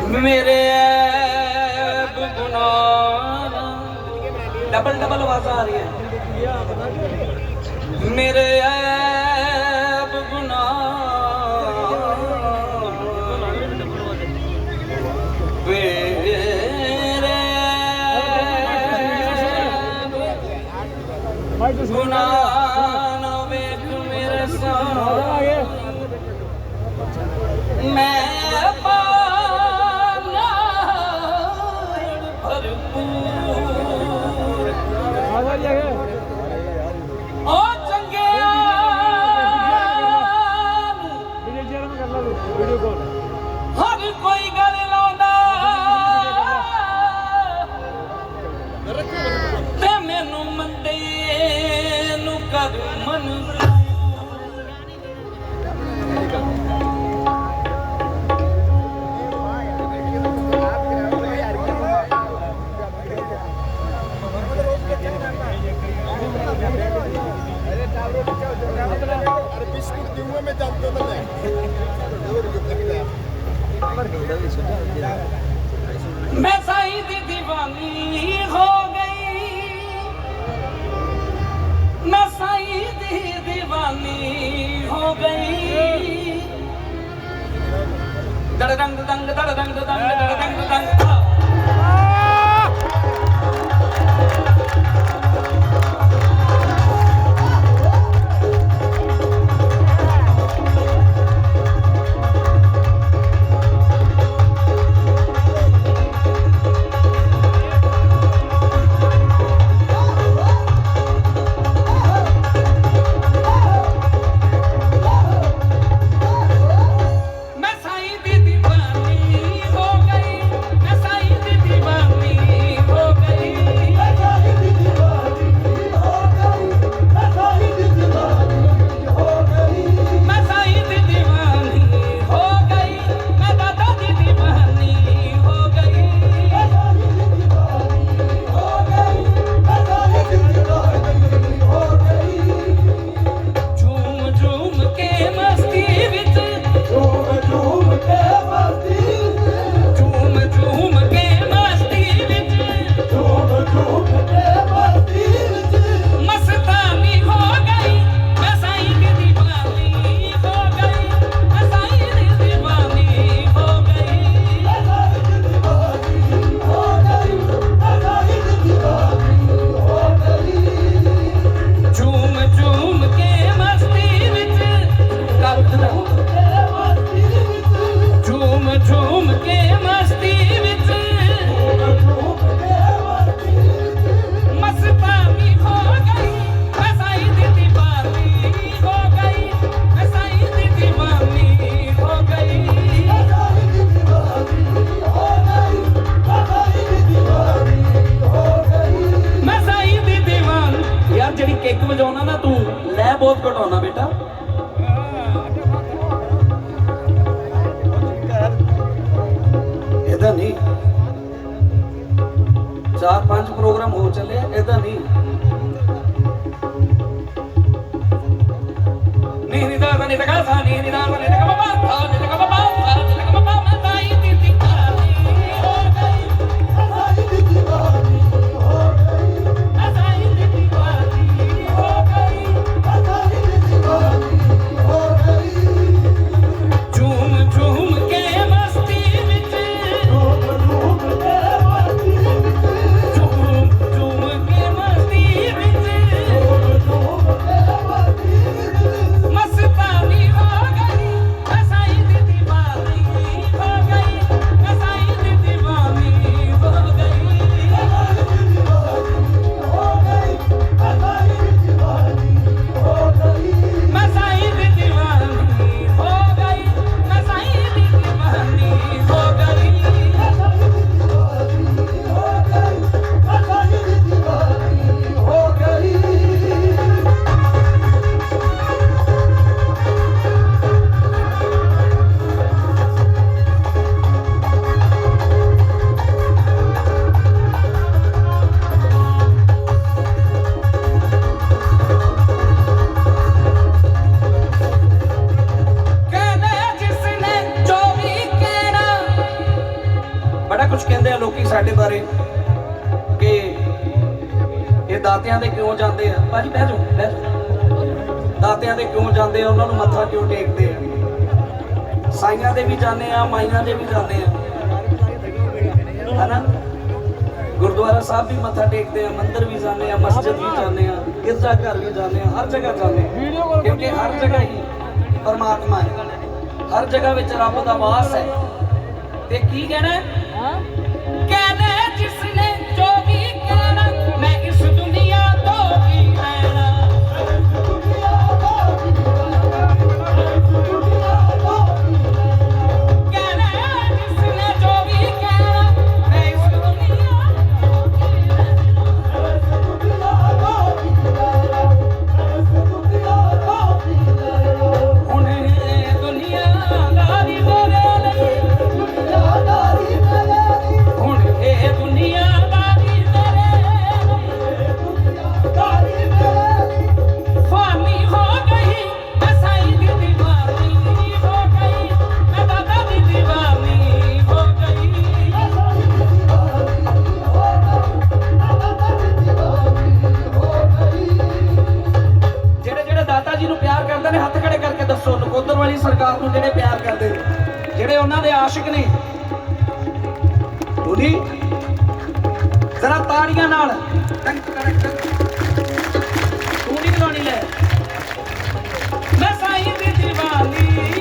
मेरे ऐब गुनाह डबल डबल आवाज आ रही है मेरे ऐब गुनाह मेरे गुनाह न वेख मेरे साथ मैं हर कोई गल लाउंदा ते मैनू मंदे नू कर मंजूर मैं साईं दी दीवानी हो गई मैं साईं दी दीवानी हो गई दड़ दंग दंग दड़ दंग दंग दड़ दंग दंग किक बजाना ना तू लै बहुत घटाना बेटा इधर नहीं 4-5 प्रोग्राम हो चले इधर नहीं मस्तानी हो गई ਕੁਝ ਕਹਿੰਦੇ ਆ ਲੋਕੀ ਸਾਡੇ ਬਾਰੇ ਕਿ ਇਹ ਦਾਤਿਆਂ ਦੇ ਕਿਉਂ ਜਾਂਦੇ ਆ। ਭਾਜੀ ਬਹਿ ਜਾਓ ਬਹਿ ਜਾਓ। ਦਾਤਿਆਂ ਦੇ ਕਿਉਂ ਜਾਂਦੇ ਆ, ਉਹਨਾਂ ਨੂੰ ਮੱਥਾ ਕਿਉਂ ਟੇਕਦੇ ਆ। ਸਾਈਆਂ ਦੇ ਵੀ ਜਾਂਦੇ ਆ, ਮਾਈਆਂ ਦੇ ਵੀ ਜਾਂਦੇ ਆ, ਹਨਾ। ਗੁਰਦੁਆਰਾ ਸਾਹਿਬ ਵੀ ਮੱਥਾ ਟੇਕਦੇ ਆ, ਮੰਦਿਰ ਵੀ ਜਾਂਦੇ ਆ, ਮਸਜਿਦ ਵੀ ਜਾਂਦੇ ਆ, ਗਿਰਜਾ ਘਰ ਵੀ ਜਾਂਦੇ ਆ, ਹਰ ਜਗ੍ਹਾ ਜਾਂਦੇ ਆ, ਕਿਉਂਕਿ ਹਰ ਜਗ੍ਹਾ ਹੀ ਪਰਮਾਤਮਾ ਹੈ, ਹਰ ਜਗ੍ਹਾ ਵਿੱਚ ਰੱਬ ਦਾ ਵਾਸ ਹੈ। ਤੇ ਕੀ ਕਹਿਣਾ कहना जिसने जो भी कहना मैं इस दुनिया तो भी रहना। कहना जिसने जो भी कहना मैं इस दुनिया हुण दुनियादारी मेरे हथ खड़े करके दसो नकोदर वाली सरकार को जेडे प्यार करते जेडे उन्हां दे आशिक ने बोली जरा ताड़ियां नाल टक टक तू नहीं बनानी ले मैं साईं दी दीवानी